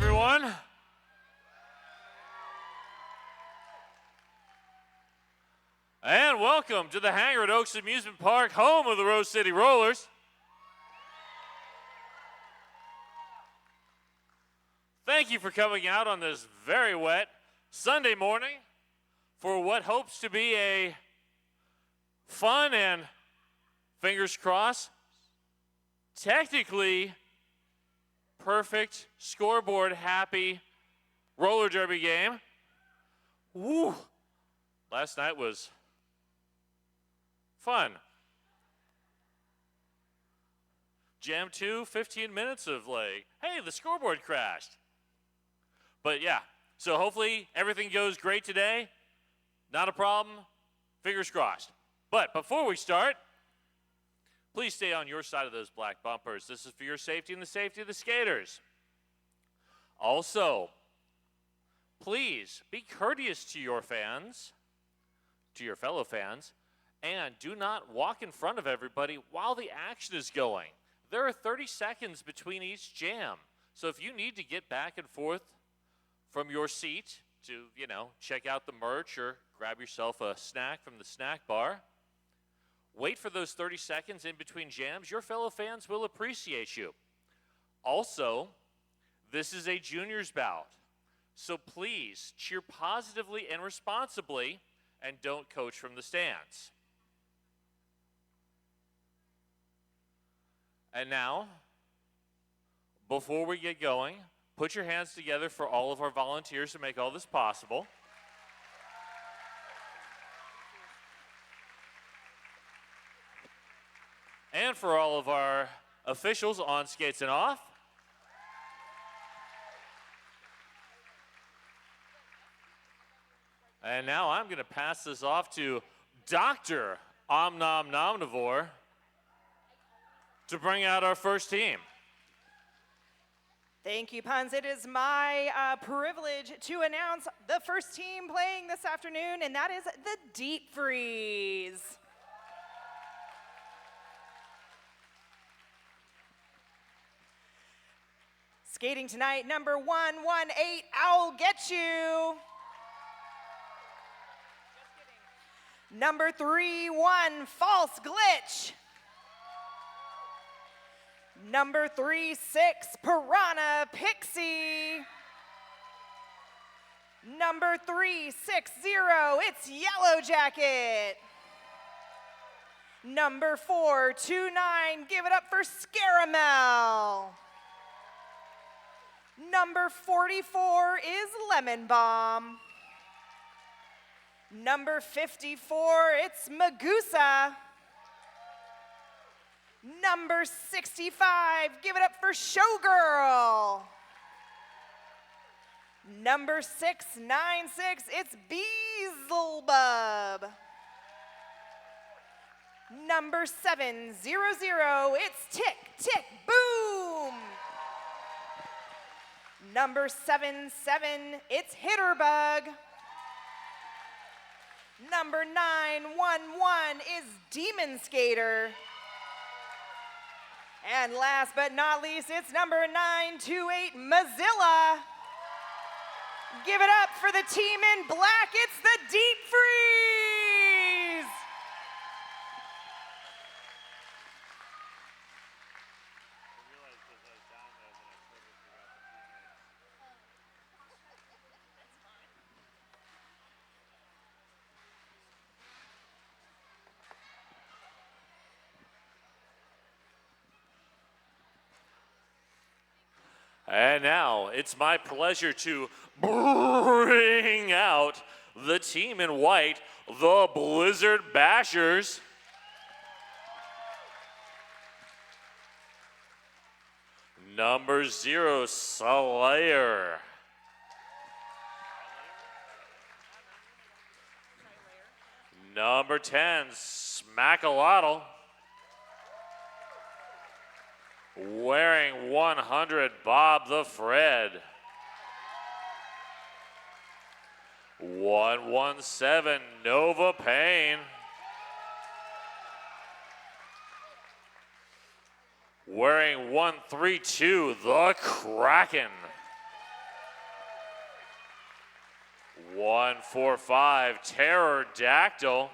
everyone. And welcome to the hangar at Oaks Amusement Park, home of the Rose City Rollers. Thank you for coming out on this very wet Sunday morning for what hopes to be a fun and, fingers crossed, technically perfect, scoreboard happy roller derby game. Woo! Last night was fun. Jam 2, 15 minutes of like, hey, the scoreboard crashed. But yeah, so hopefully everything goes great today. Not a problem, fingers crossed. But before we start, please stay on your side of those black bumpers. This is for your safety and the safety of the skaters. Also, please be courteous to your fans, to your fellow fans, and do not walk in front of everybody while the action is going. There are 30 seconds between each jam. So if you need to get back and forth from your seat to, check out the merch or grab yourself a snack from the snack bar, wait for those 30 seconds in between jams. Your fellow fans will appreciate you. Also, this is a juniors bout, so please cheer positively and responsibly and don't coach from the stands. And now, before we get going, put your hands together for all of our volunteers to make all this possible. And for all of our officials on skates and off. And now I'm going to pass this off to Dr. Omnomnomnivore to bring out our first team. Thank you, Puns. It is my privilege to announce the first team playing this afternoon, and that is the Deep Freeze. Skating tonight, number 118, I'll Get You. Number 31, False Glitch. Number 36, Piranha Pixie. Number 360, it's Yellow Jacket. Number 429, give it up for Scaramel. Number 44 is Lemon Bomb. Number 54, it's Magusa. Number 65, give it up for Showgirl. Number 696, it's Beelzebub. Number 700, it's Tick, Tick, Boom. Number 77, it's Hitterbug. Number 911 is Demon Skater. And last but not least, it's number 928, Mozilla. Give it up for the team in black, it's the Deep Freeze. And now it's my pleasure to bring out the team in white, the Blizzard Bashers. Number 0, Slayer. Number 10, Smackalotl. Wearing 100, Bob the Fred. 117, Nova Payne. Wearing 132, the Kraken. 145 Pterodactyl.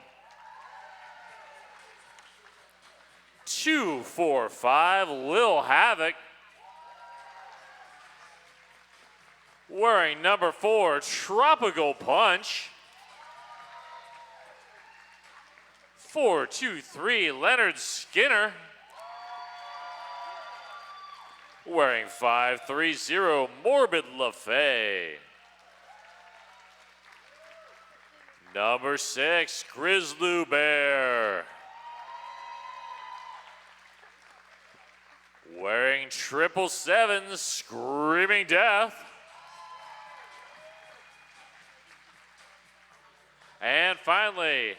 245 Lil Havoc. Wearing number 4 Tropical Punch. 423 Leonard Skinner. Wearing 530 Morbid LaFay. Number 6 Grizzly Bear. Wearing 777 Screaming Death. And finally,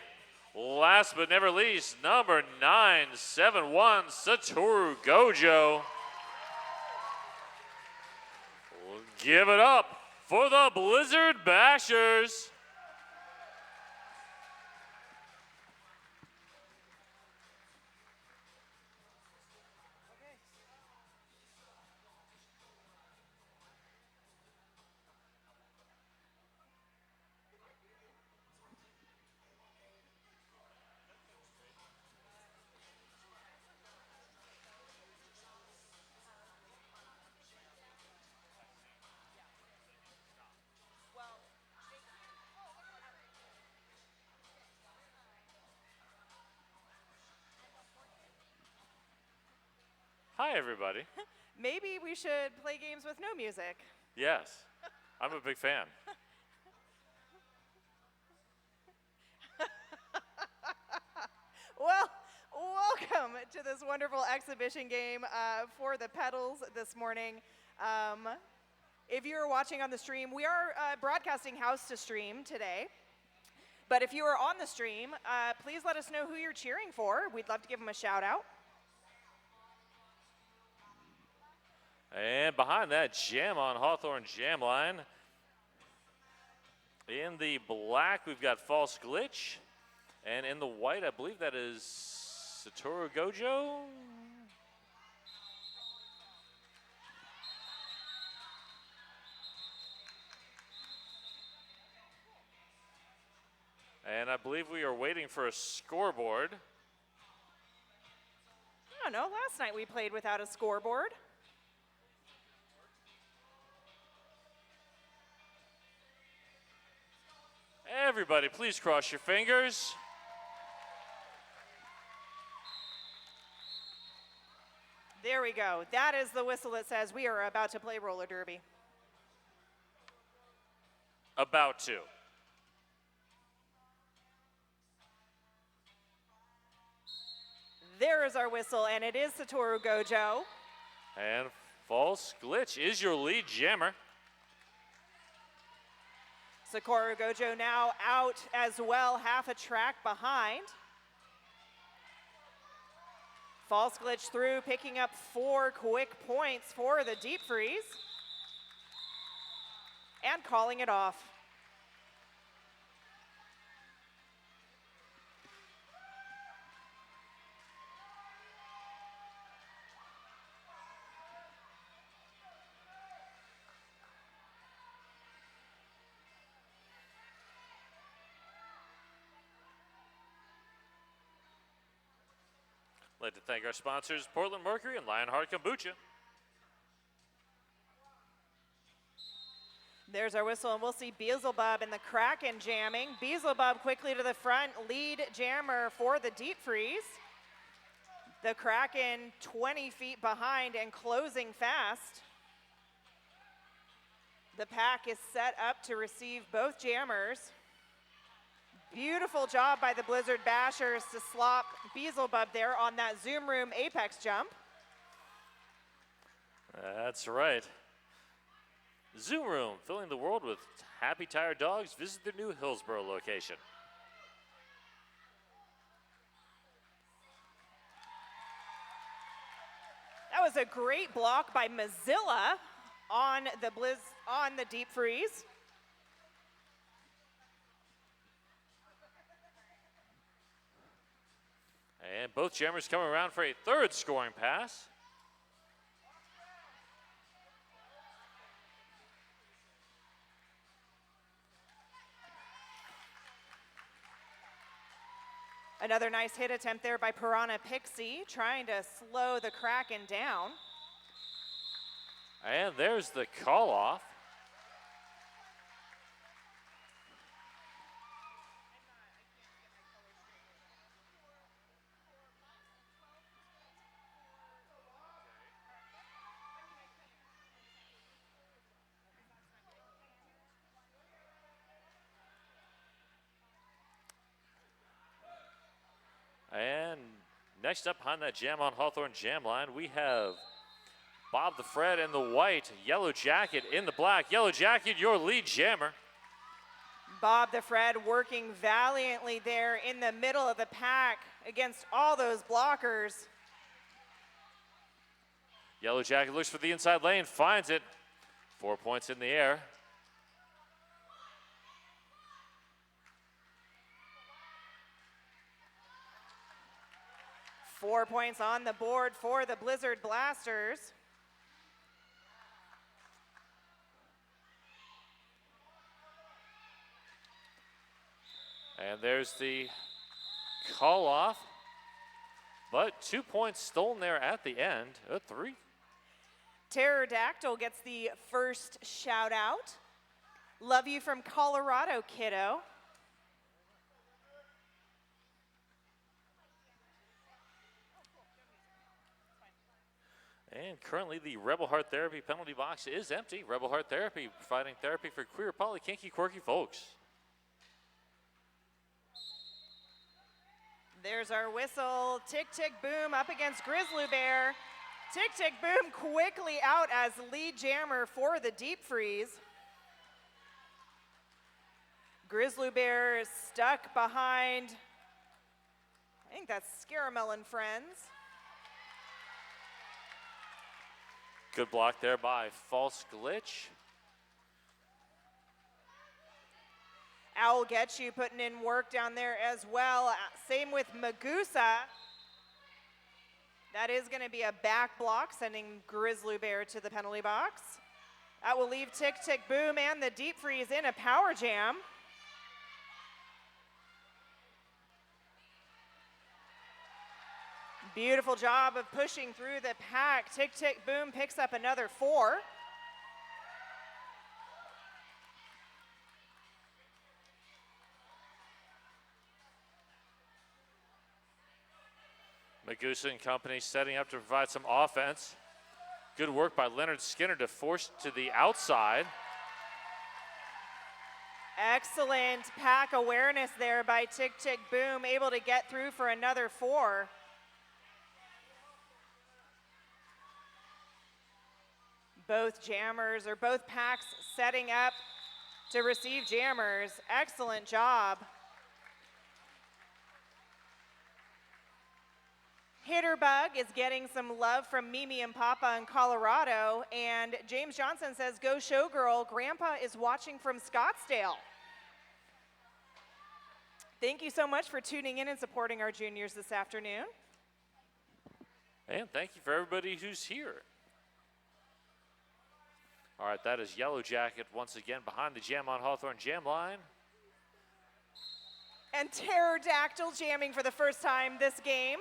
last but never least, number 971 Satoru Gojo. Give it up for the Blizzard Bashers. Hi, everybody. Maybe we should play games with no music. Yes, I'm a big fan. Well, welcome to this wonderful exhibition game for the Petals this morning. If you're watching on the stream, we are broadcasting house to stream today. But if you are on the stream, please let us know who you're cheering for. We'd love to give them a shout out. And behind that, Jam on Hawthorne Jam Line. In the black, we've got False Glitch. And in the white, I believe that is Satoru Gojo. And I believe we are waiting for a scoreboard. I don't know, last night we played without a scoreboard. Everybody, please cross your fingers. There we go. That is the whistle that says we are about to play roller derby. About to. There is our whistle, and it is Satoru Gojo. And False Glitch is your lead jammer. Satoru Gojo now out as well, half a track behind. False Glitch through, picking up 4 quick points for the deep freeze. And calling it off. I'd like to thank our sponsors, Portland Mercury and Lionheart Kombucha. There's our whistle, and we'll see Beelzebub and the Kraken jamming. Beelzebub quickly to the front, lead jammer for the deep freeze. The Kraken 20 feet behind and closing fast. The pack is set up to receive both jammers. Beautiful job by the Blizzard Bashers to slop Beelzebub there on that Zoom Room apex jump. That's right. Zoom Room, filling the world with happy, tired dogs. Visit their new Hillsborough location. That was a great block by Mozilla on the deep freeze. And both jammers coming around for a third scoring pass. Another nice hit attempt there by Piranha Pixie, trying to slow the Kraken down. And there's the call off. And next up on that Jam on Hawthorne jam line, we have Bob the Fred in the white, Yellow Jacket in the black. Yellow Jacket, your lead jammer. Bob the Fred working valiantly there in the middle of the pack against all those blockers. Yellow Jacket looks for the inside lane, finds it. 4 points in the air. Four points on the board for the Blizzard Blasters. And there's the call off, but 2 points stolen there at the end, a 3. Pterodactyl gets the first shout out. Love you from Colorado, kiddo. And currently the Rebel Heart Therapy penalty box is empty. Rebel Heart Therapy providing therapy for queer, poly, kinky, quirky folks. There's our whistle. Tick, tick, boom up against Grizzly Bear. Tick, tick, boom quickly out as lead jammer for the deep freeze. Grizzly Bear is stuck behind, I think that's Scaramel and Friends. Good block there by False Glitch. Owl Gets You putting in work down there as well. Same with Magusa. That is going to be a back block, sending Grizzly Bear to the penalty box. That will leave Tick Tick Boom and the Deep Freeze in a power jam. Beautiful job of pushing through the pack. Tick Tick Boom picks up another 4. Magusa and company setting up to provide some offense. Good work by Leonard Skinner to force to the outside. Excellent pack awareness there by Tick Tick Boom, able to get through for another 4. Both jammers, or both packs setting up to receive jammers. Excellent job. Hitterbug is getting some love from Mimi and Papa in Colorado, and James Johnson says, go showgirl, Grandpa is watching from Scottsdale. Thank you so much for tuning in and supporting our juniors this afternoon. And thank you for everybody who's here. All right, that is Yellow Jacket once again behind the Jam on Hawthorne jam line. And Pterodactyl jamming for the first time this game.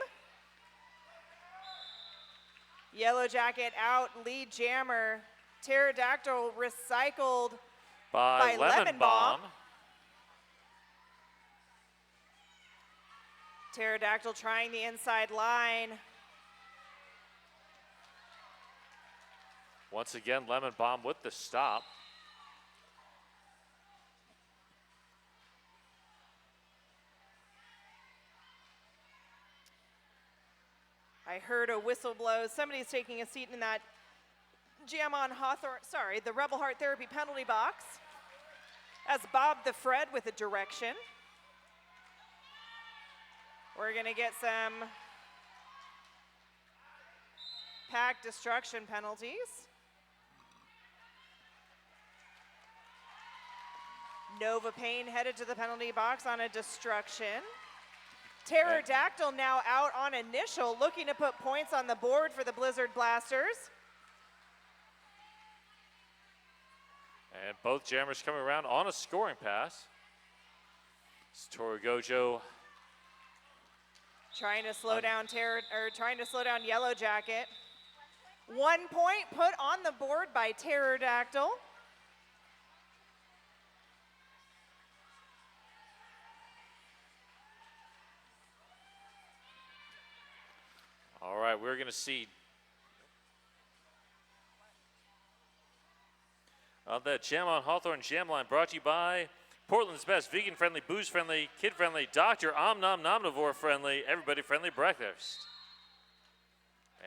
Yellow Jacket out, lead jammer. Pterodactyl recycled by Lemon Bomb. Pterodactyl trying the inside line. Once again, Lemon Bomb with the stop. I heard a whistle blow. Somebody's taking a seat in that Jam on Hawthorne, sorry, the Rebel Heart Therapy penalty box. As Bob the Fred with a direction. We're gonna get some pack destruction penalties. Nova Payne headed to the penalty box on a destruction. Pterodactyl now out on initial, looking to put points on the board for the Blizzard Blasters. And both jammers coming around on a scoring pass. It's Toro Gojo Trying to slow down Yellow Jacket. 1 point put on the board by Pterodactyl. All right, we're going to see the Jam on Hawthorne Jam Line brought to you by Portland's best vegan-friendly, booze-friendly, kid-friendly, Dr. Omnivore-friendly, everybody-friendly breakfast.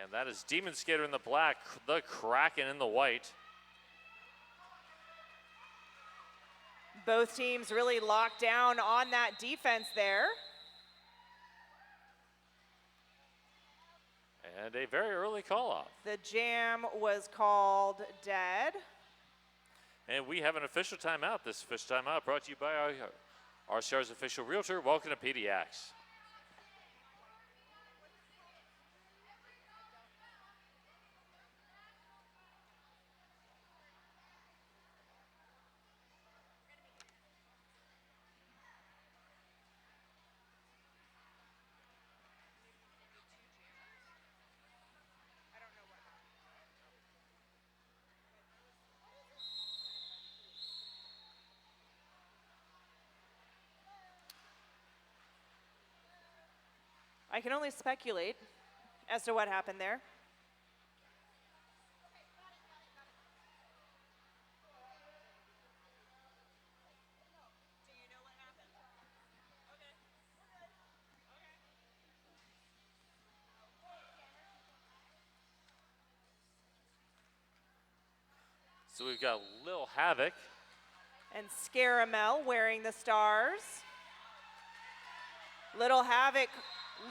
And that is Demon Skater in the black, the Kraken in the white. Both teams really locked down on that defense there. And a very early call-off. The jam was called dead. And we have an official timeout. This official timeout brought to you by our RCR's official realtor. Welcome to PDX. I can only speculate as to what happened there. So we've got Lil Havoc. And Scaramel wearing the stars. Little Havoc,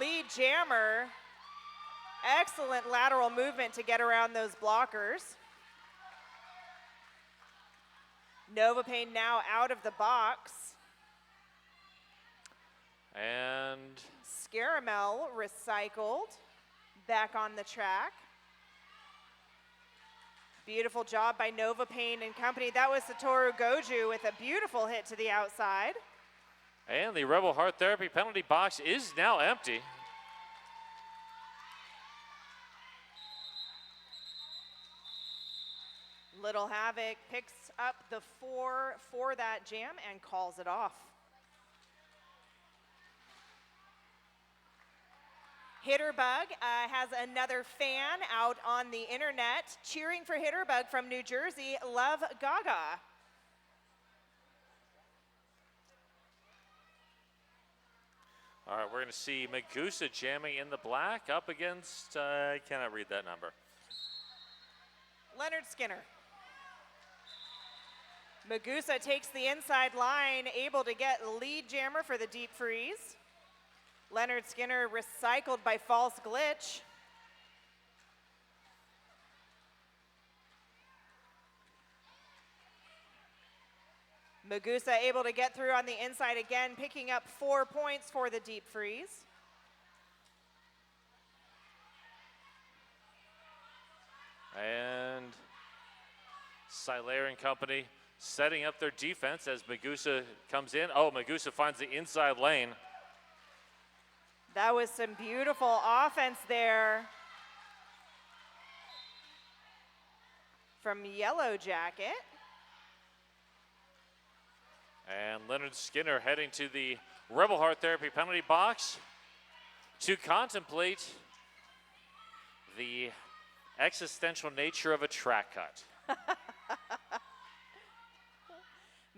lead jammer. Excellent lateral movement to get around those blockers. Novopain now out of the box. And Scaramel recycled back on the track. Beautiful job by Novopain and company. That was Satoru Goju with a beautiful hit to the outside. And the Rebel Heart Therapy penalty box is now empty. Little Havoc picks up the 4 for that jam and calls it off. Hitterbug has another fan out on the internet cheering for Hitterbug from New Jersey. Love Gaga. All right, we're going to see Magusa jamming in the black up against, I cannot read that number. Leonard Skinner. Magusa takes the inside line, able to get lead jammer for the deep freeze. Leonard Skinner recycled by false glitch. Magusa able to get through on the inside again, picking up 4 points for the deep freeze. And Silaire and company setting up their defense as Magusa comes in. Oh, Magusa finds the inside lane. That was some beautiful offense there from Yellow Jacket. And Leonard Skinner heading to the Rebel Heart Therapy penalty box to contemplate the existential nature of a track cut.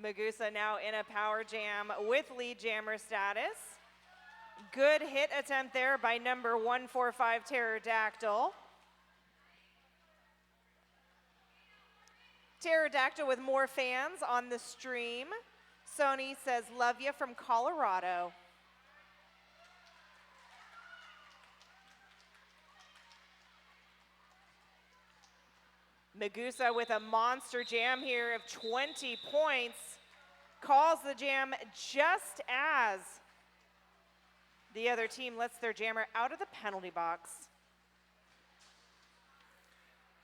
Magusa now in a power jam with lead jammer status. Good hit attempt there by number 145 Pterodactyl. Pterodactyl with more fans on the stream. Sony says, love you from Colorado. Magusa with a monster jam here of 20 points. Calls the jam just as the other team lets their jammer out of the penalty box.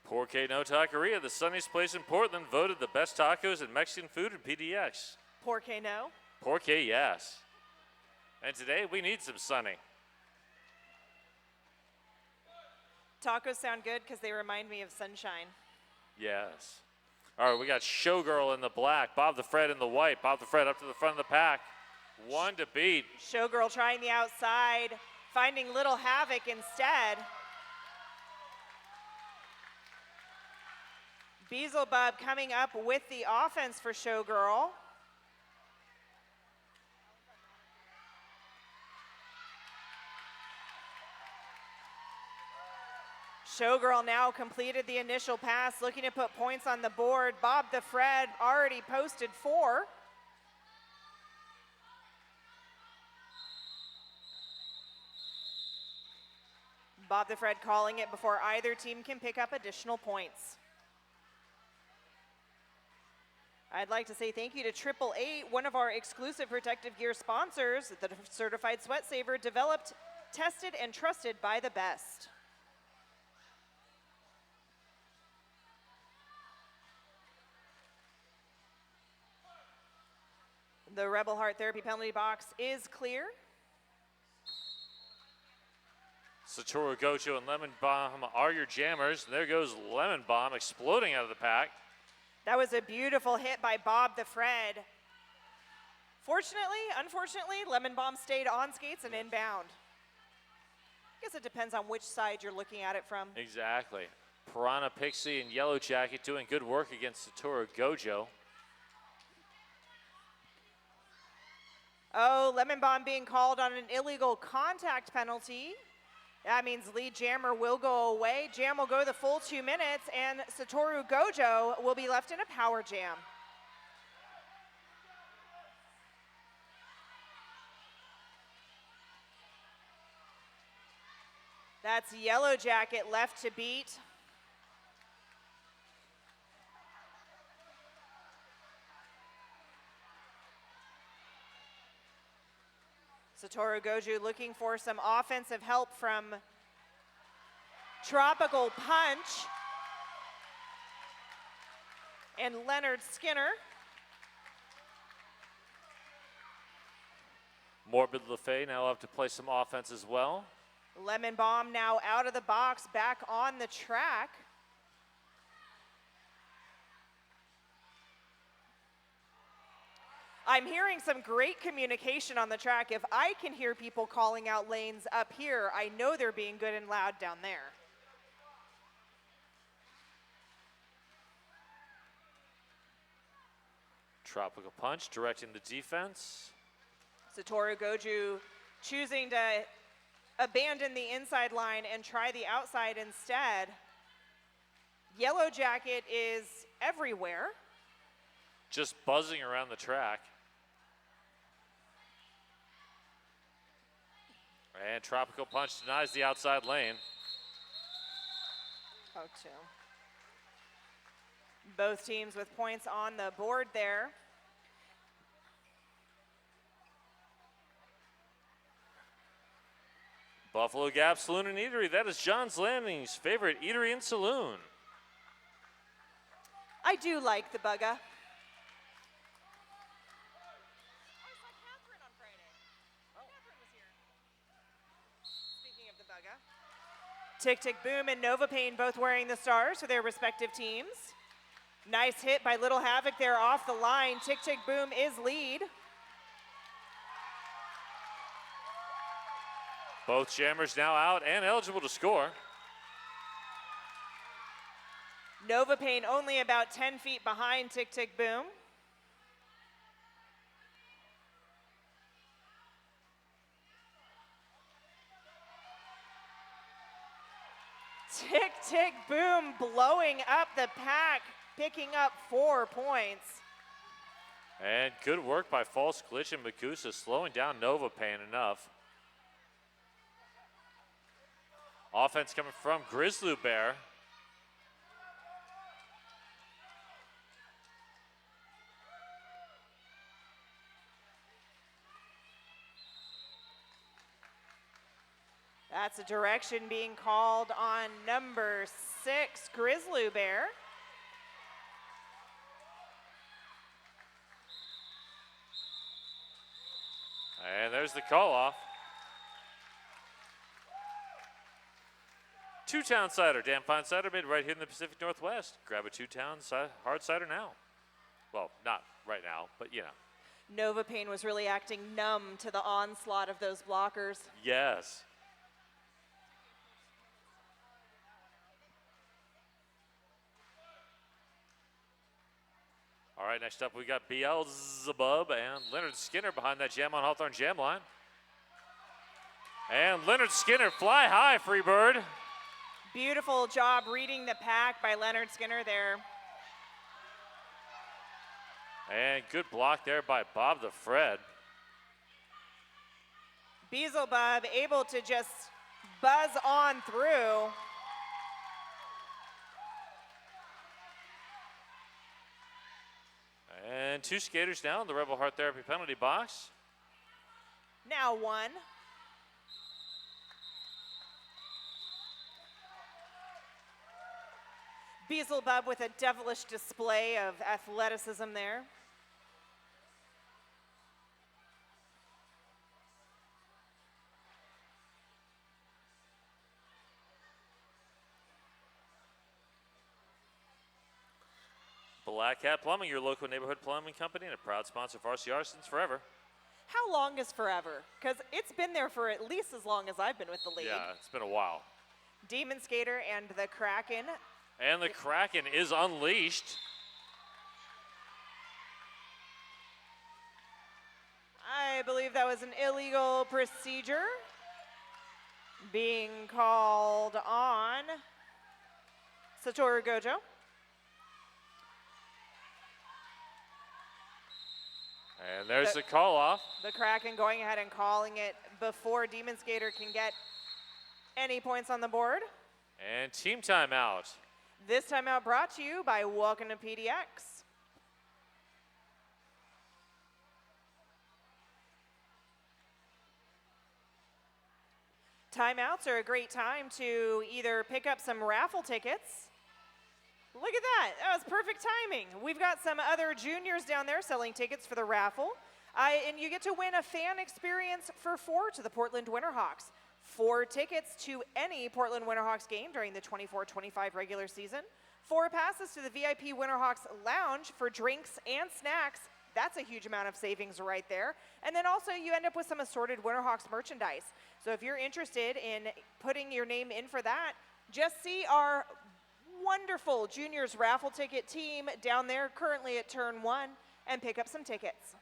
Porque No Taqueria, the sunniest place in Portland, voted the best tacos and Mexican food in PDX. Porque no? Porque yes. And today we need some sunny. Tacos sound good because they remind me of sunshine. Yes. All right, we got Showgirl in the black, Bob the Fred in the white. Bob the Fred up to the front of the pack. One to beat. Showgirl trying the outside, finding Little Havoc instead. Beelzebub coming up with the offense for Showgirl. Showgirl now completed the initial pass, looking to put points on the board. Bob the Fred already posted 4. Bob the Fred calling it before either team can pick up additional points. I'd like to say thank you to 888, one of our exclusive protective gear sponsors, the Certified Sweat Saver, developed, tested, and trusted by the best. The Rebel Heart Therapy penalty box is clear. Satoru Gojo and Lemon Bomb are your jammers. There goes Lemon Bomb exploding out of the pack. That was a beautiful hit by Bob the Fred. Fortunately, unfortunately, Lemon Bomb stayed on skates and inbound. I guess it depends on which side you're looking at it from. Exactly. Piranha Pixie and Yellow Jacket doing good work against Satoru Gojo. Oh, Lemon Bomb being called on an illegal contact penalty. That means lead jammer will go away. Jam will go the full 2 minutes, and Satoru Gojo will be left in a power jam. That's Yellow Jacket left to beat. Satoru Gojo looking for some offensive help from Tropical Punch and Leonard Skinner. Morbid LaFay now have to play some offense as well. Lemon Bomb now out of the box, back on the track. I'm hearing some great communication on the track. If I can hear people calling out lanes up here, I know they're being good and loud down there. Tropical Punch directing the defense. Satoru Gojo choosing to abandon the inside line and try the outside instead. Yellow Jacket is everywhere. Just buzzing around the track. And Tropical Punch denies the outside lane. Oh, two. Both teams with points on the board there. Buffalo Gap Saloon and Eatery. That is John's Landing's favorite eatery and saloon. I do like the Bugga. Tick Tick Boom and Nova Pain both wearing the stars for their respective teams. Nice hit by Little Havoc there off the line. Tick Tick Boom is lead. Both jammers now out and eligible to score. Nova Pain only about 10 feet behind Tick Tick Boom. Tick Tick Boom blowing up the pack, picking up 4 points. And good work by False Glitch and Makusa, slowing down Nova Pain enough. Offense coming from Grizzly Bear. That's a direction being called on number 6, Grizzly Bear. And there's the call off. Two-town cider, damn fine cider made right here in the Pacific Northwest. Grab a two-town hard cider now. Well, not right now, but you know. Novopain was really acting numb to the onslaught of those blockers. Yes. All right, next up we got Beelzebub and Leonard Skinner behind that Jam on Hawthorne jam line. And Leonard Skinner, fly high, Freebird. Beautiful job reading the pack by Leonard Skinner there. And good block there by Bob the Fred. Beelzebub able to just buzz on through. And two skaters now in the Rebel Heart Therapy penalty box. Now one. Beelzebub with a devilish display of athleticism there. Black Cat Plumbing, your local neighborhood plumbing company and a proud sponsor of RCR since forever. How long is forever? Because it's been there for at least as long as I've been with the league. Yeah, it's been a while. Demon Skater and the Kraken. And the Kraken is unleashed. I believe that was an illegal procedure being called on Satoru Gojo. And there's the call off. The Kraken going ahead and calling it before Demon Skater can get any points on the board. And team timeout. This timeout brought to you by Welcome to PDX. Timeouts are a great time to either pick up some raffle tickets. Look at that, that was perfect timing. We've got some other juniors down there selling tickets for the raffle. And you get to win a fan experience for 4 to the Portland Winterhawks. 4 tickets to any Portland Winterhawks game during the 24-25 regular season. 4 passes to the VIP Winterhawks Lounge for drinks and snacks. That's a huge amount of savings right there. And then also you end up with some assorted Winterhawks merchandise. So if you're interested in putting your name in for that, just see our wonderful juniors raffle ticket team down there currently at turn 1 and pick up some tickets.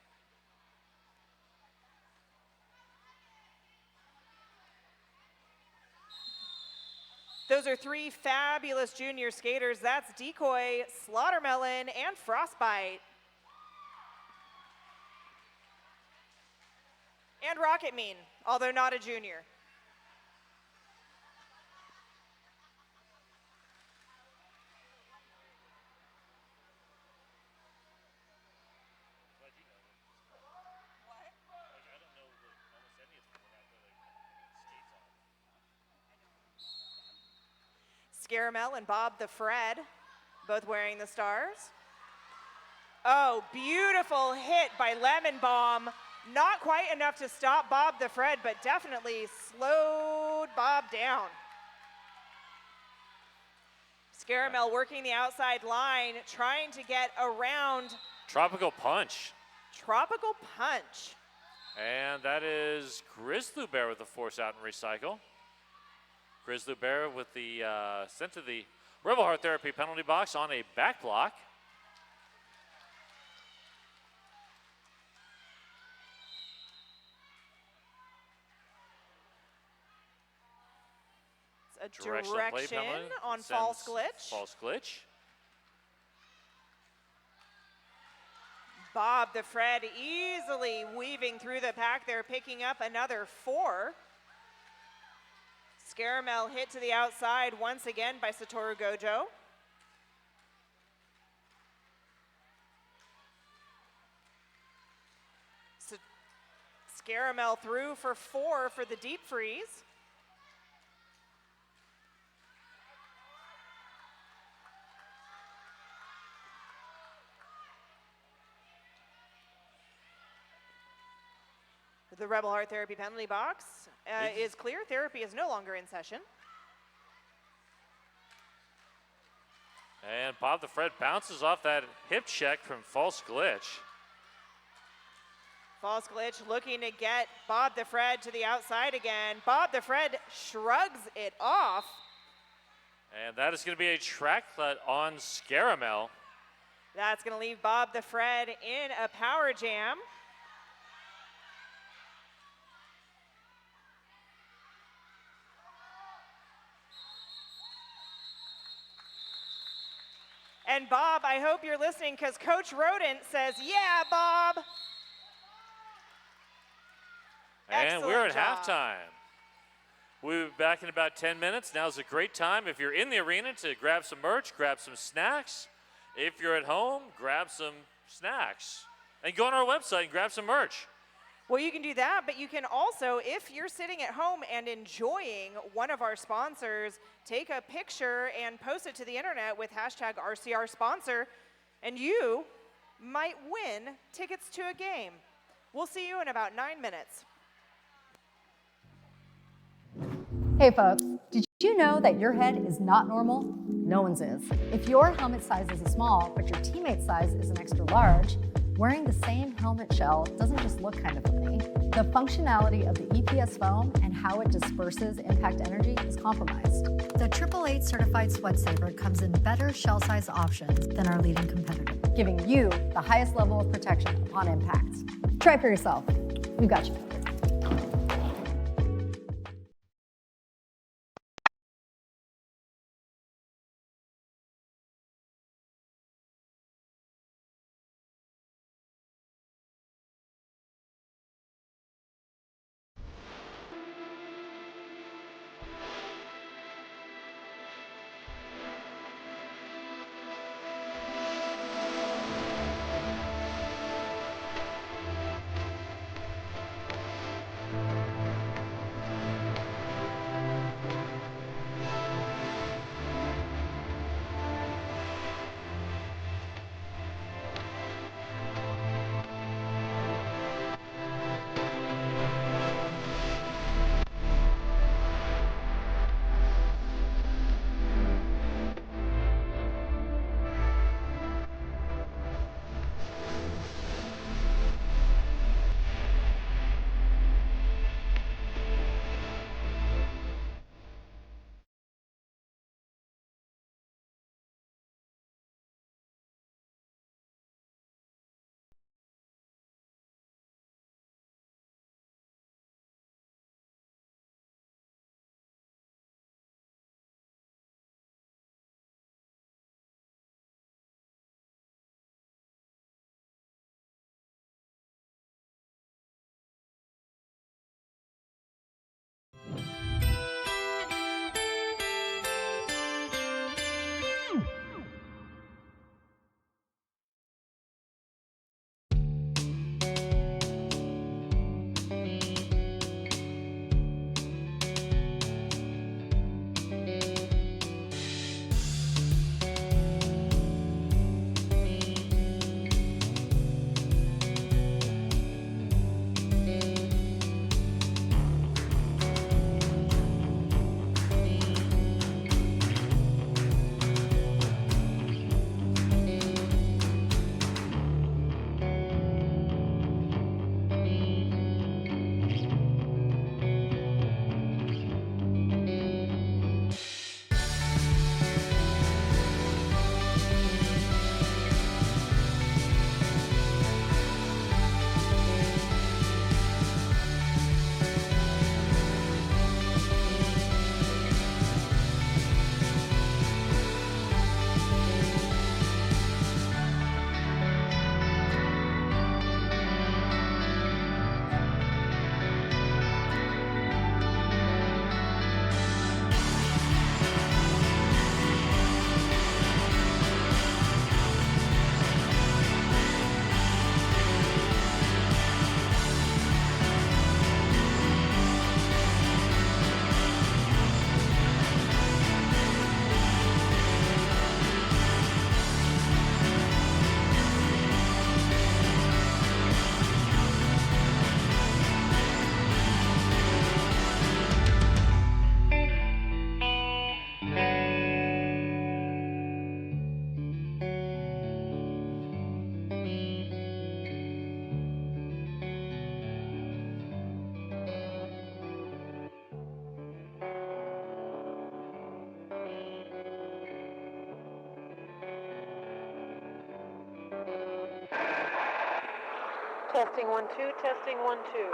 Those are 3 fabulous junior skaters. That's Decoy, Slaughtermelon, and Frostbite. And Rocket Mean, although not a junior. Scaramel and Bob the Fred, both wearing the stars. Oh, beautiful hit by Lemon Bomb. Not quite enough to stop Bob the Fred, but definitely slowed Bob down. Scaramel working the outside line, trying to get around. Tropical Punch. Tropical Punch. And that is Grizzly Bear with the force out and recycle. Grizzly Bear with the sent to the Rebel Heart Therapy penalty box on a back block. It's a direction on false glitch. False glitch. Bob the Fred easily weaving through the pack there, picking up another 4. Scaramel hit to the outside once again by Satoru Gojo. Scaramel through for 4 for the deep freeze. The Rebel Heart Therapy penalty box is clear. Therapy is no longer in session. And Bob the Fred bounces off that hip check from False Glitch. False Glitch looking to get Bob the Fred to the outside again. Bob the Fred shrugs it off. And that is going to be a tracklet on Scaramel. That's going to leave Bob the Fred in a power jam. And Bob, I hope you're listening because Coach Rodent says, yeah, Bob. And Excellent we're at job. halftime. We'll be back in about 10 minutes. Now's a great time if you're in the arena to grab some merch, grab some snacks. If you're at home, grab some snacks. And go on our website and grab some merch. Well, you can do that, but you can also, if you're sitting at home and enjoying one of our sponsors, take a picture and post it to the internet with hashtag RCR sponsor, and you might win tickets to a game. We'll see you in about 9 minutes. Hey folks, did you know that your head is not normal? No one's is. If your helmet size is a small, but your teammate's size is an extra large, wearing the same helmet shell doesn't just look kind of funny. The functionality of the EPS foam and how it disperses impact energy is compromised. The 888 certified Sweat Saver comes in better shell size options than our leading competitor, giving you the highest level of protection upon impact. Try for yourself. We've got you covered. Testing 1 2, testing 1 2.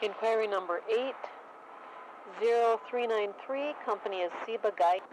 Inquiry number 80393, company is Seba Guide.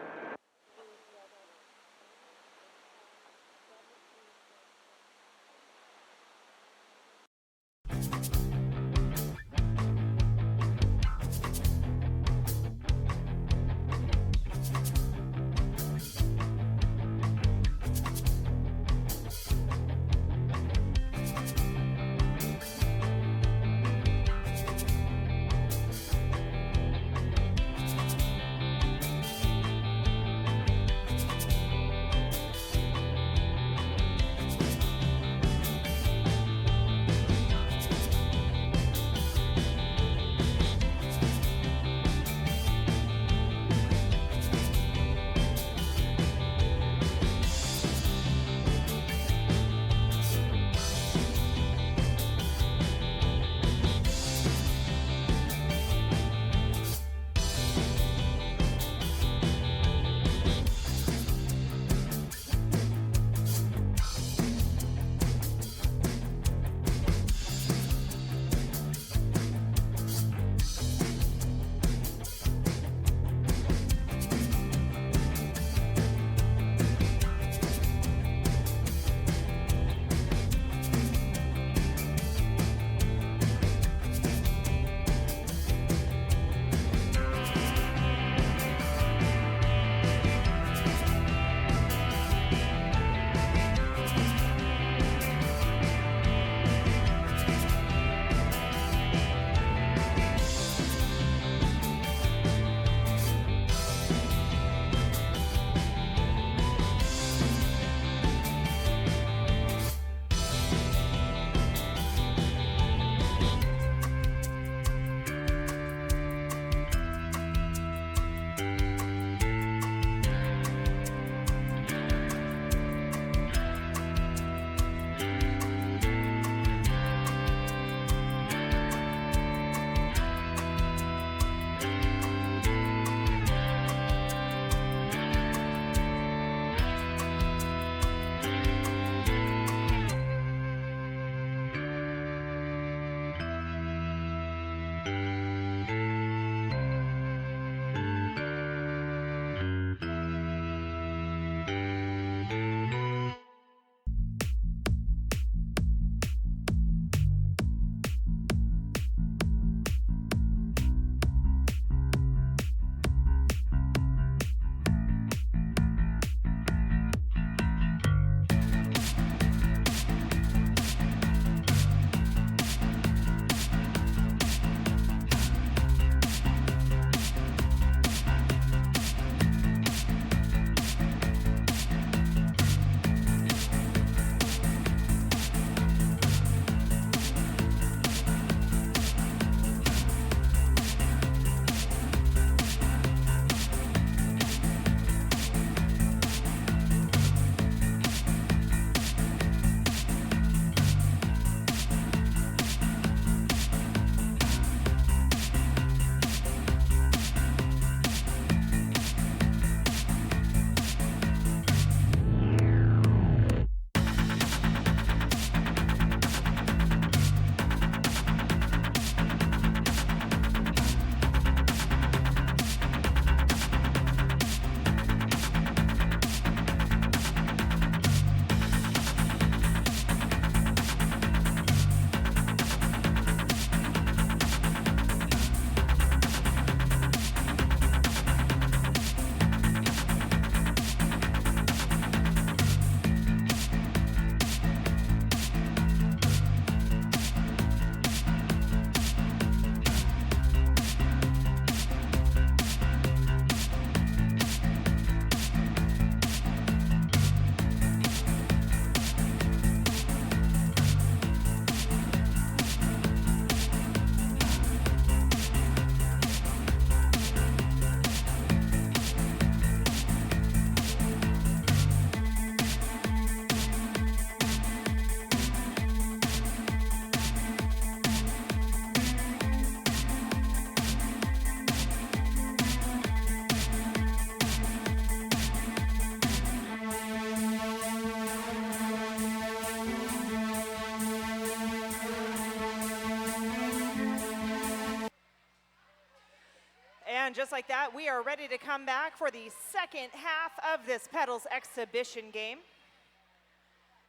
just like that, we are ready to come back for the second half of this Petals Exhibition game.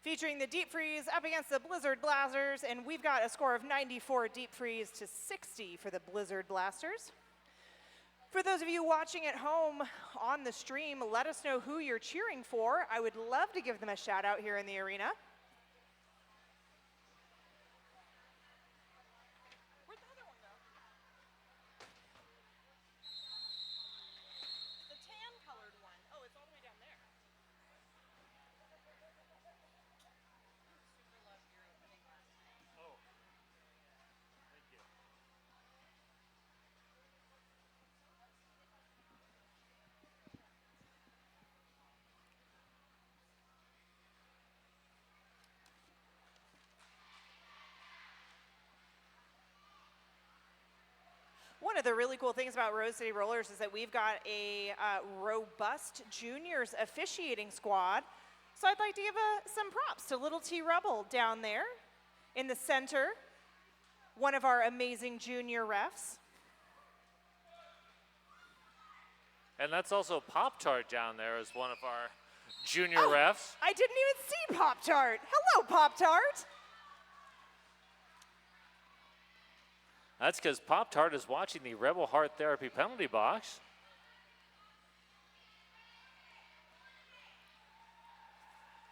Featuring the Deep Freeze up against the Blizzard Blasters, and we've got a score of 94 Deep Freeze to 60 for the Blizzard Blasters. For those of you watching at home on the stream, let us know who you're cheering for. I would love to give them a shout out here in the arena. Where'd the other one go? The tan colored one. Oh, it's all the way down there. One of the really cool things about Rose City Rollers is that we've got a robust juniors officiating squad. So I'd like to give some props to Little T Rebel down there in the center, one of our amazing junior refs. And that's also Pop-Tart down there as one of our junior refs. I didn't even see Pop-Tart. Hello, Pop-Tart. That's because Pop-Tart is watching the Rebel Heart Therapy penalty box.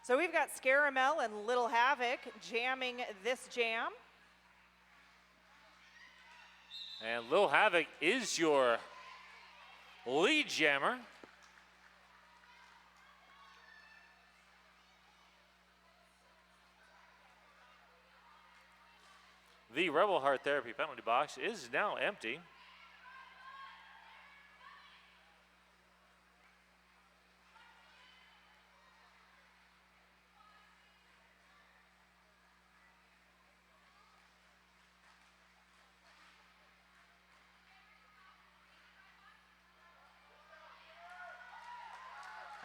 So we've got Scaramel and Little Havoc jamming this jam. And Lil Havoc is your lead jammer. The Rebel Heart Therapy penalty box is now empty.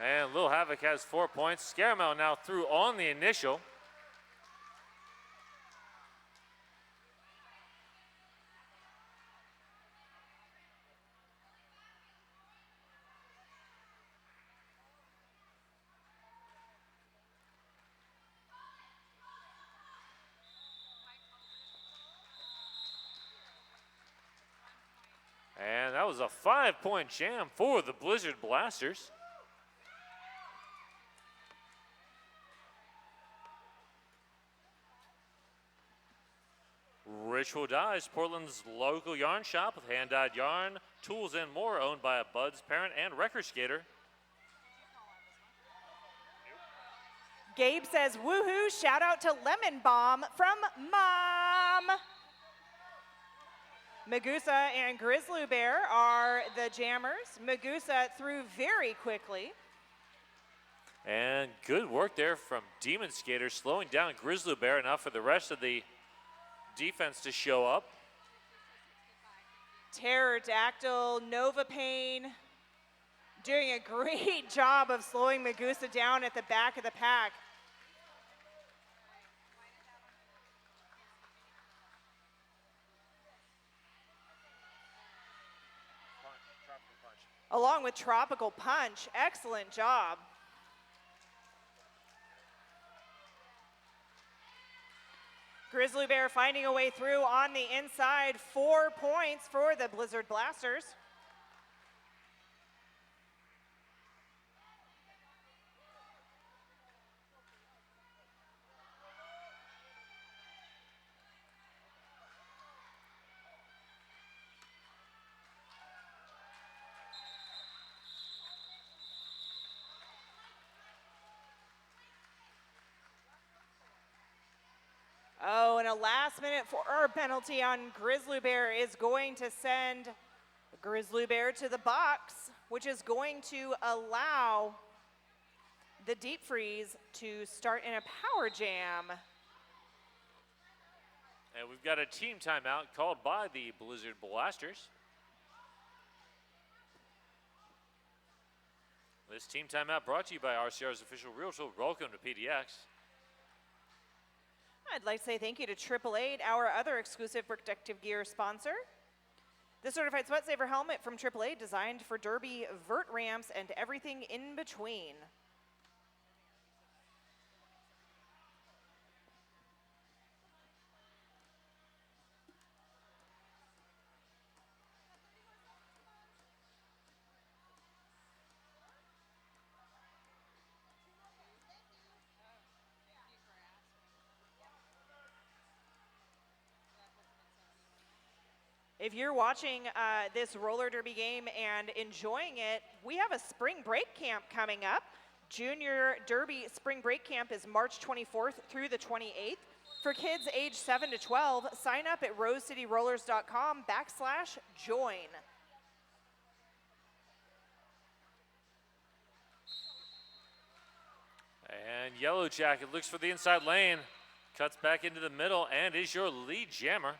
And Lil Havoc has 4 points. Scaramel now through on the initial. And that was a 5-point jam for the Blizzard Blasters. Ritual Dyes, Portland's local yarn shop with hand-dyed yarn, tools, and more, owned by a Bud's parent and record skater. Gabe says, woohoo, shout out to Lemon Bomb from Mom. Magusa and Grizzly Bear are the jammers. Magusa threw very quickly. And good work there from Demon Skater, slowing down Grizzly Bear enough for the rest of the defense to show up. Pterodactyl, Nova Pain, doing a great job of slowing Magusa down at the back of the pack. Along with Tropical Punch, excellent job. Grizzly Bear finding a way through on the inside, 4 points for the Blizzard Blasters. Oh, and a last-minute penalty on Grizzly Bear is going to send Grizzly Bear to the box, which is going to allow the Deep Freeze to start in a power jam. And we've got a team timeout called by the Blizzard Blasters. This team timeout brought to you by RCR's official realtor. Welcome to PDX. I'd like to say thank you to 888, our other exclusive protective gear sponsor. The Certified Sweat Saver helmet from AAA, designed for derby, vert ramps, and everything in between. If you're watching this roller derby game and enjoying it, we have a spring break camp coming up. Junior Derby Spring Break Camp is March 24th through the 28th. For kids age 7 to 12, sign up at rosecityrollers.com/join. And Yellow Jacket looks for the inside lane, cuts back into the middle, and is your lead jammer.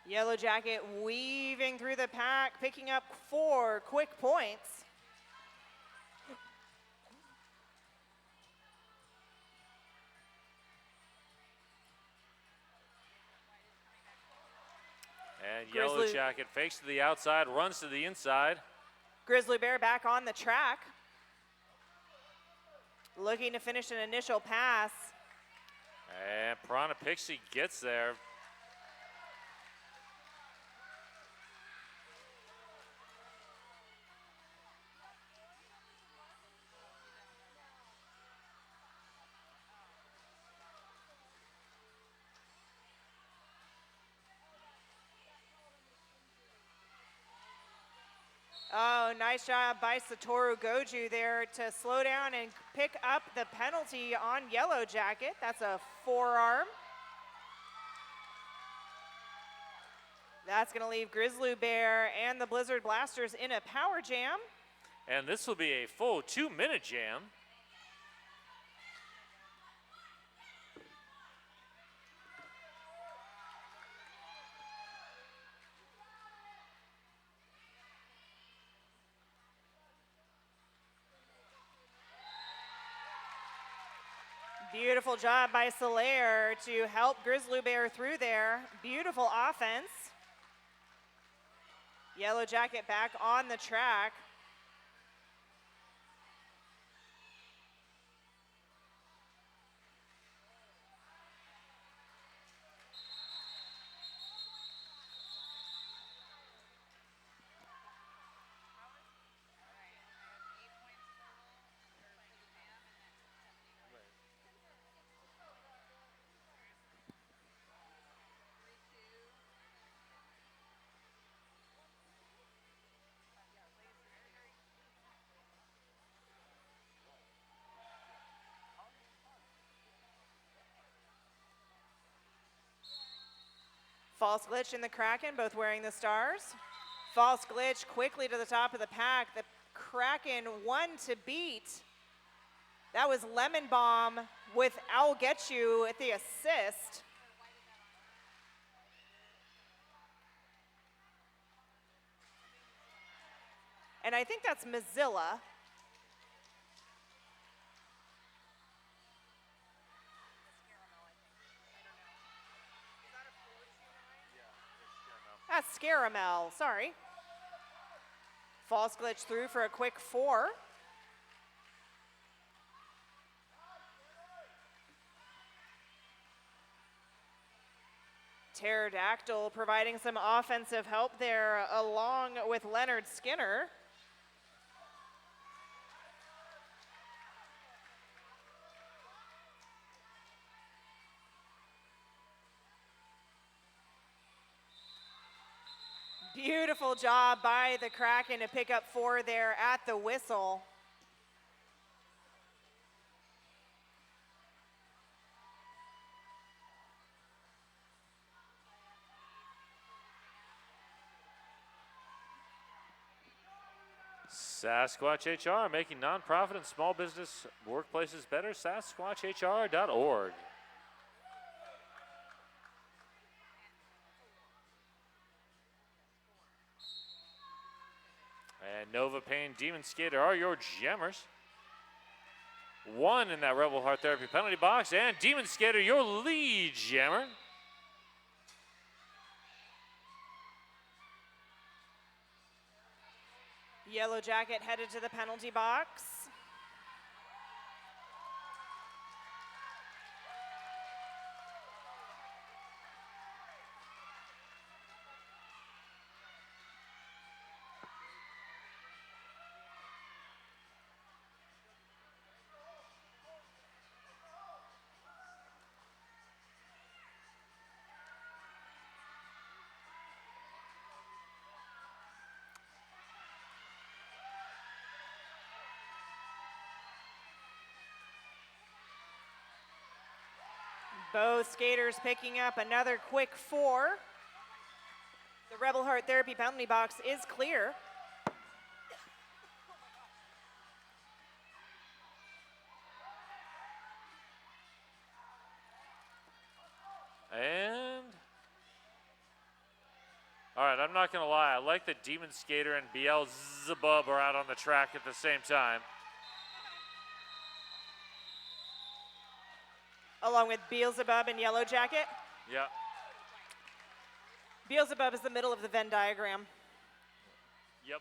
Yellow Jacket weaving through the pack, picking up 4 quick points. And Yellow Jacket fakes to the outside, runs to the inside. Grizzly Bear back on the track. Looking to finish an initial pass. And Piranha Pixie gets there. Oh, nice job by Satoru Goju there to slow down and pick up the penalty on Yellow Jacket. That's a forearm. That's going to leave Grizzly Bear and the Blizzard Blasters in a power jam. And this will be a full 2-minute jam. Beautiful job by Solaire to help Grizzly Bear through there. Beautiful offense. Yellow Jacket back on the track. False glitch in the Kraken, both wearing the stars. False glitch quickly to the top of the pack. The Kraken one to beat. That was Lemon Bomb with I'll Get You at the assist. And I think that's Mozilla. That's Scaramel, sorry. False glitch through for a quick 4. Pterodactyl providing some offensive help there along with Leonard Skinner. Beautiful job by the Kraken to pick up 4 there at the whistle. Sasquatch HR, making nonprofit and small business workplaces better. SasquatchHR.org. And Nova Pain Demon Skater are your jammers. 1 in that Rebel Heart Therapy penalty box. And Demon Skater, your lead jammer. Yellow Jacket headed to the penalty box. Both skaters picking up another quick 4. The Rebel Heart Therapy penalty box is clear. And, all right, I'm not going to lie. I like that Demon Skater and Beelzebub are out on the track at the same time. Along with Beelzebub and Yellow Jacket. Yeah. Beelzebub is the middle of the Venn diagram. Yep.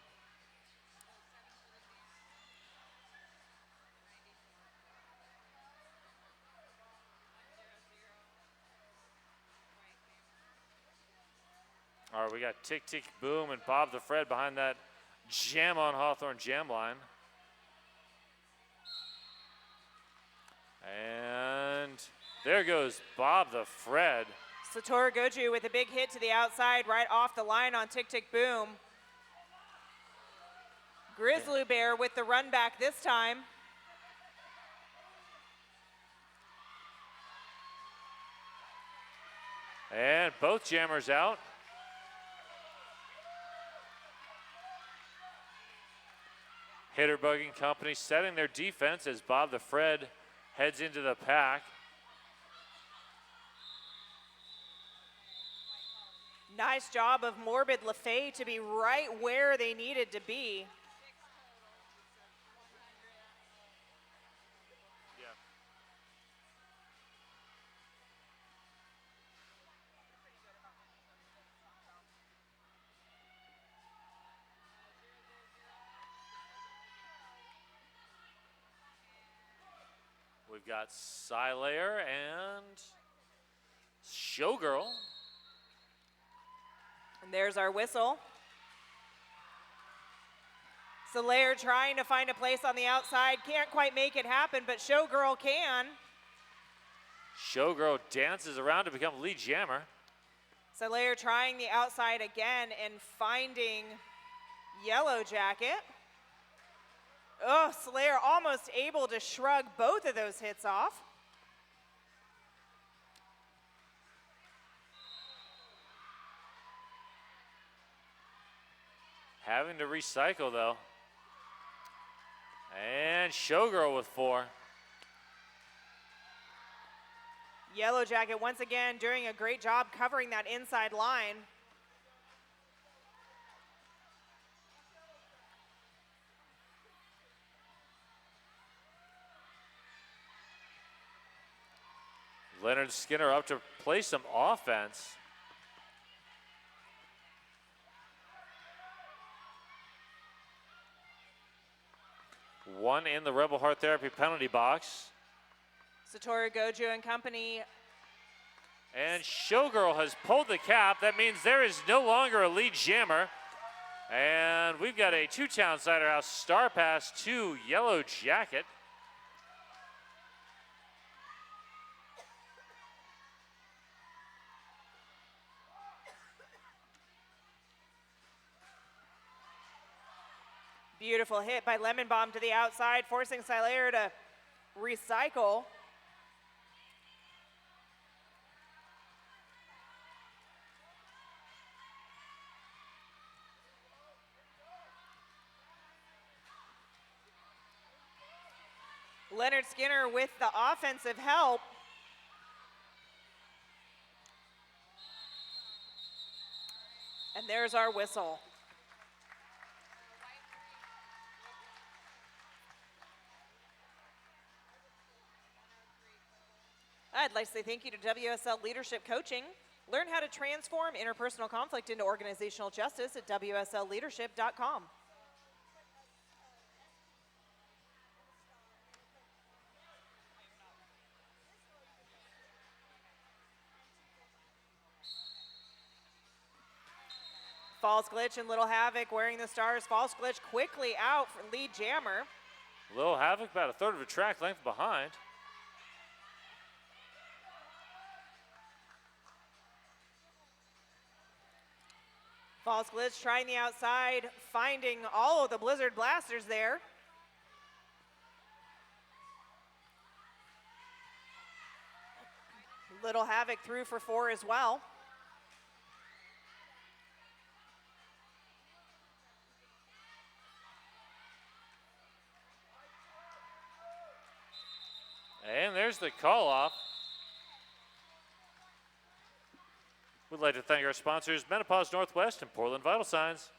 All right, we got Tick Tick Boom and Bob the Fred behind that jam on Hawthorne jam line. And there goes Bob the Fred. Satoru Goju with a big hit to the outside right off the line on Tick Tick Boom. Grizzly Bear with the run back this time. And both jammers out. Hitterbug and company setting their defense as Bob the Fred heads into the pack. Nice job of Morbid LaFay to be right where they needed to be. We've got Silayer and Showgirl. And there's our whistle. Solaire trying to find a place on the outside. Can't quite make it happen, but Showgirl can. Showgirl dances around to become lead jammer. Solaire trying the outside again and finding Yellow Jacket. Oh, Solaire almost able to shrug both of those hits off. Having to recycle though. And Showgirl with 4. Yellow Jacket once again doing a great job covering that inside line. Leonard Skinner up to play some offense. One in the Rebel Heart Therapy penalty box. Satoru Goju and company. And Showgirl has pulled the cap. That means there is no longer a lead jammer. And we've got a two-town Cider House star pass to Yellow Jacket. Beautiful hit by Lemon Bomb to the outside, forcing Silaire to recycle. Leonard Skinner with the offensive help. And there's our whistle. like to say thank you to WSL Leadership Coaching. Learn how to transform interpersonal conflict into organizational justice at WSLleadership.com. False glitch and Little Havoc wearing the stars. False glitch quickly out for lead jammer. Little Havoc about a third of a track length behind. False glitch trying the outside, finding all of the Blizzard blasters there. Little Havoc through for 4 as well. And there's the call off. We'd like to thank our sponsors, Menopause Northwest and Portland Vital Signs.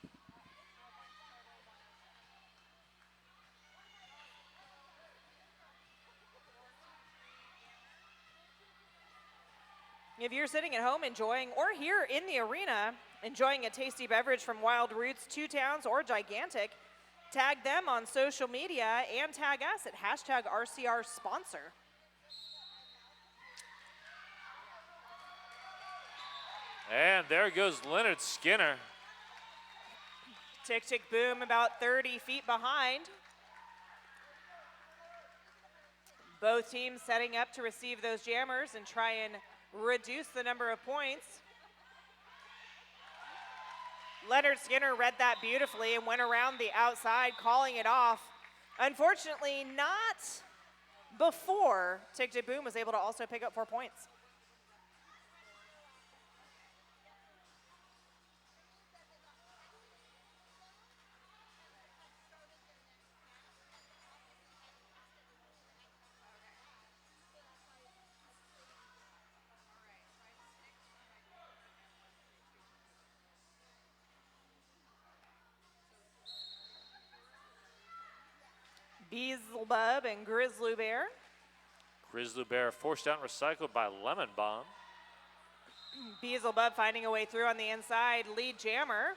If you're sitting at home enjoying, or here in the arena, enjoying a tasty beverage from Wild Roots, Two Towns, or Gigantic, tag them on social media and tag us at #RCRsponsor. And there goes Leonard Skinner. Tick, tick, boom, about 30 feet behind. Both teams setting up to receive those jammers and try and reduce the number of points. Leonard Skinner read that beautifully and went around the outside, calling it off. Unfortunately, not before Tick, tick, boom was able to also pick up 4 points. Beelzebub and Grizzly Bear. Grizzly Bear forced out and recycled by Lemon Bomb. Beelzebub finding a way through on the inside, lead jammer.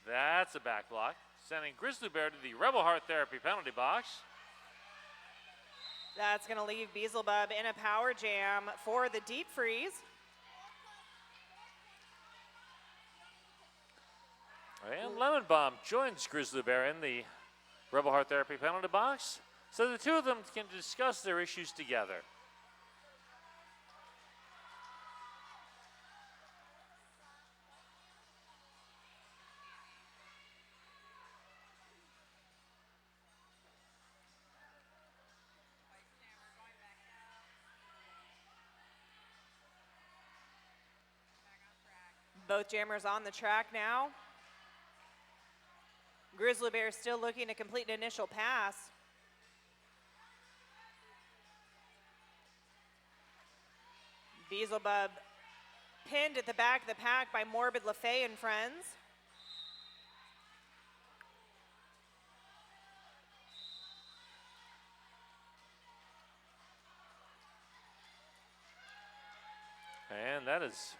That's a back block, sending Grizzly Bear to the Rebel Heart Therapy penalty box. That's going to leave Beelzebub in a power jam for the deep freeze. And Lemon Bomb joins Grizzly Bear in the Rebel Heart Therapy penalty box, so the two of them can discuss their issues together. Both jammers on the track now. Grizzly Bear still looking to complete an initial pass. Beelzebub pinned at the back of the pack by Morbid LaFay and friends. And that is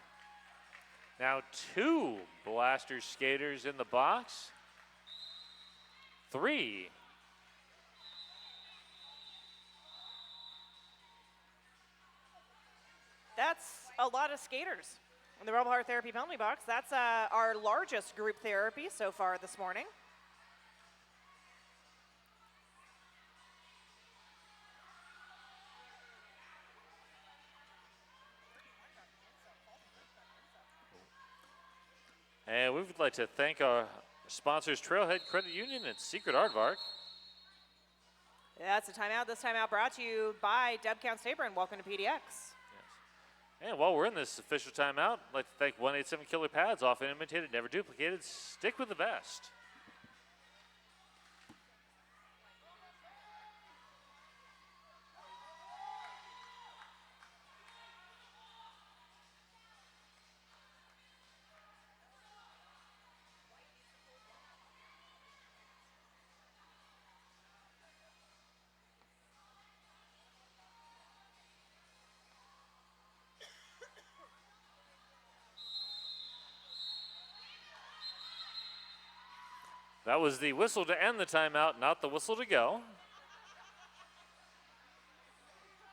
now 2 Blaster skaters in the box. 3. That's a lot of skaters in the Rebel Heart Therapy penalty box. That's our largest group therapy so far this morning. And we would like to thank our sponsors, Trailhead Credit Union and Secret Aardvark. That's a timeout. This timeout brought to you by Deb Count Saber, and welcome to PDX. Yes. And while we're in this official timeout, I'd like to thank 187 Killer Pads, often imitated, never duplicated. Stick with the best. That was the whistle to end the timeout, not the whistle to go.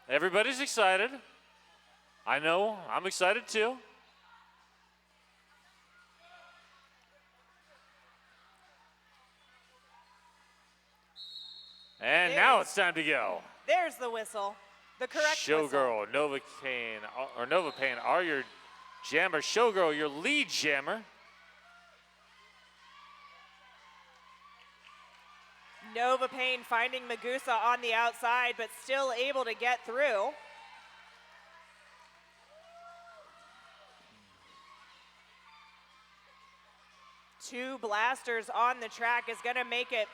Everybody's excited. I know, I'm excited too. And now it's time to go. There's the whistle. The correct whistle. Showgirl, Novocaine are your jammer. Showgirl, your lead jammer. Novocaine finding Magusa on the outside, but still able to get through. Two blasters on the track is going to make it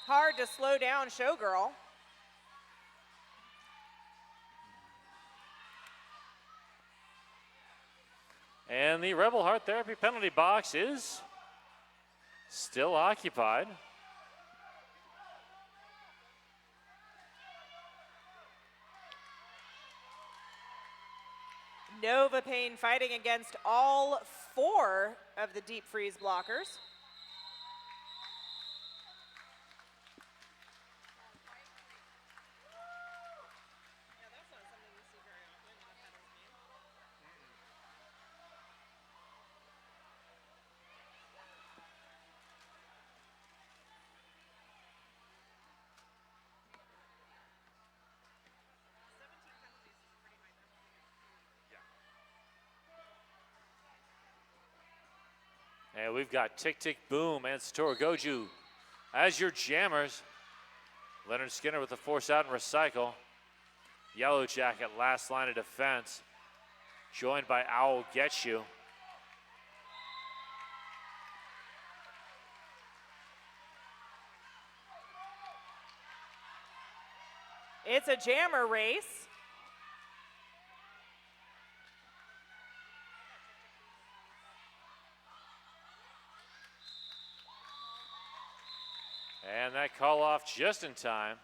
hard to slow down Showgirl. And the Rebel Heart Therapy penalty box is still occupied. Novocaine fighting against all 4 of the deep freeze blockers. And we've got Tick Tick Boom and Satoru Goju as your jammers. Leonard Skinner with the force out and recycle. Yellow Jacket last line of defense, joined by Owl Get You. It's a jammer race. And that call off just in time.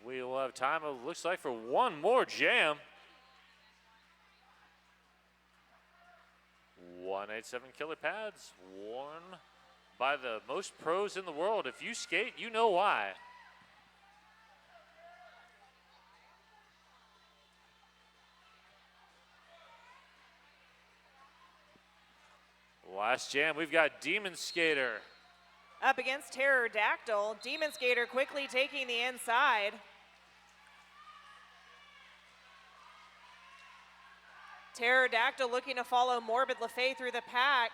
We will have time, it looks like, for one more jam. 187 killer pads, worn by the most pros in the world. If you skate, you know why. Last jam, we've got Demon Skater. Up against Pterodactyl. Demon Skater quickly taking the inside. Pterodactyl looking to follow Morbid LaFay through the pack.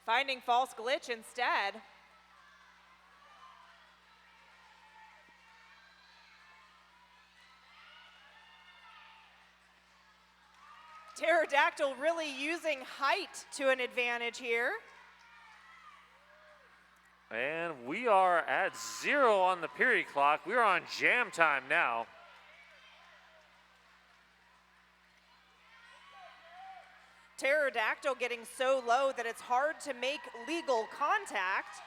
Finding False Glitch instead. Pterodactyl really using height to an advantage here. And we are at 0 on the period clock. We're on jam time now. Pterodactyl getting so low that it's hard to make legal contact.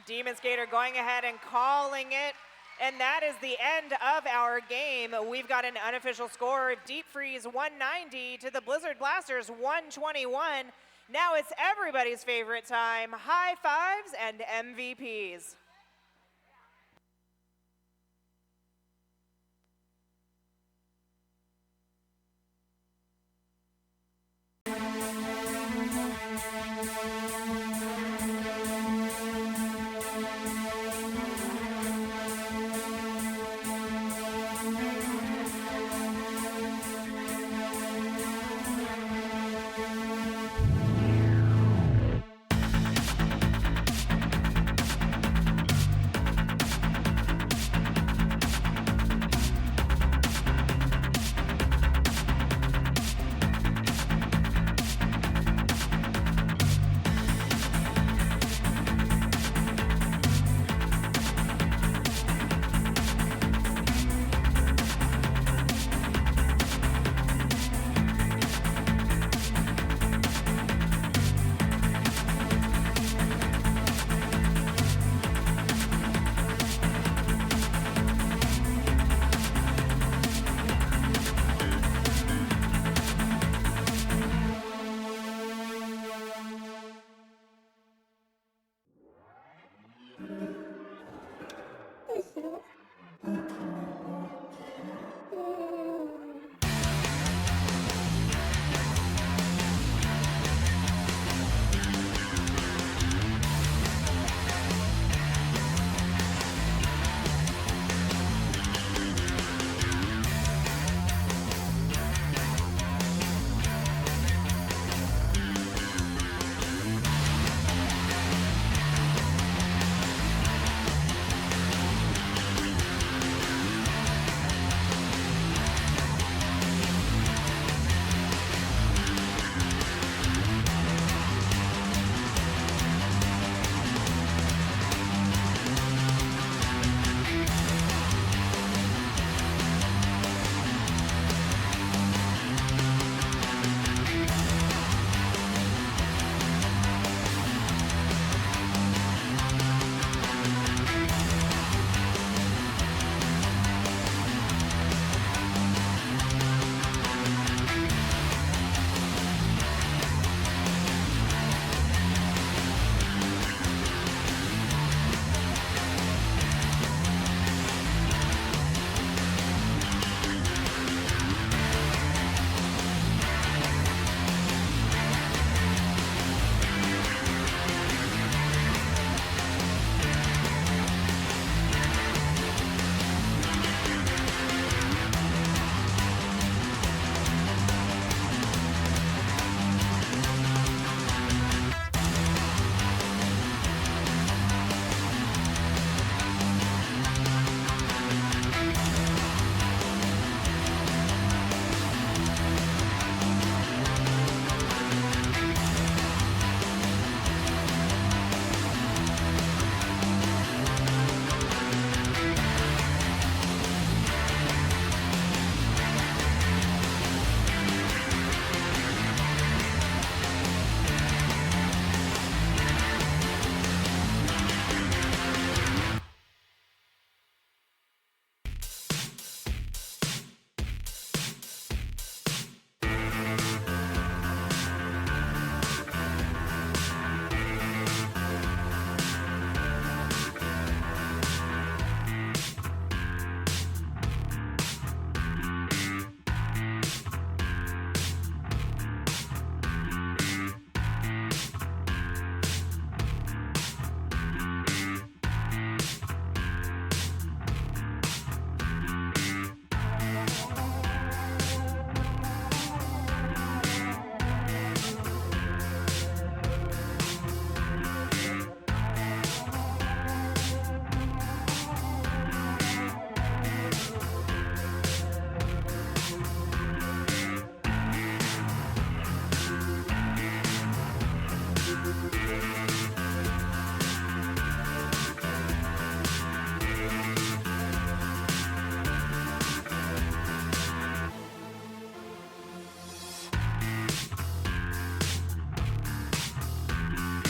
Demon Skater going ahead and calling it. And that is the end of our game. We've got an unofficial score of Deep Freeze 190 to the Blizzard Blasters 121. Now it's everybody's favorite time, high fives and MVPs.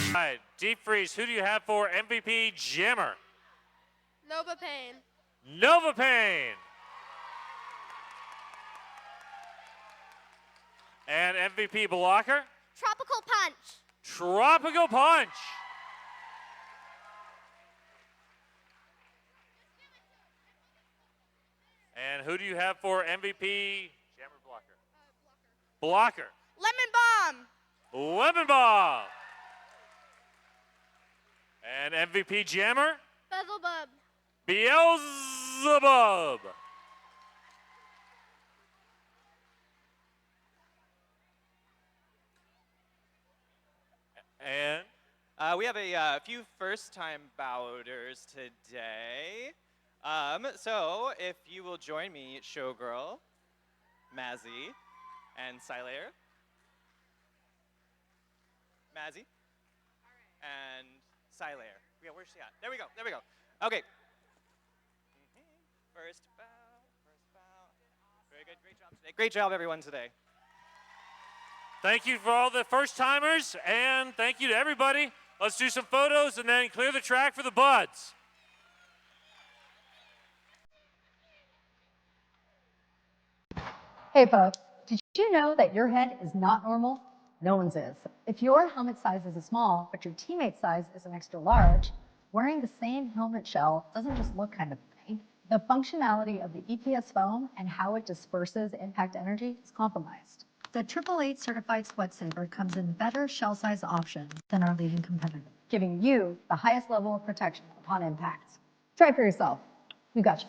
All right, deep freeze. Who do you have for MVP Jammer? Nova Pain. Nova Pain. And MVP Blocker? Tropical Punch. Tropical Punch. And who do you have for MVP Jammer Blocker? Blocker. Lemon Bomb. Lemon Bomb. And MVP Jammer? Beelzebub. Beelzebub. And we have a few first-time bouters today. So if you will join me, Showgirl, Mazzy, and Silayer. Mazzy. And Silayer. Yeah, where's she at? There we go, there we go. Okay. First bout, first bout. Very good, great job today. Great job, everyone, today. thank you for all the first-timers, and thank you to everybody. Let's do some photos and then clear the track for the buds. Hey folks, did you know that your head is not normal? No one's is. If your helmet size is a small, but your teammate's size is an extra large, wearing the same helmet shell doesn't just look kind of funny, The functionality of the EPS foam and how it disperses impact energy is compromised. The 888 certified sweat saver comes in better shell size options than our leading competitor, giving you the highest level of protection upon impact. Try it for yourself. We got you.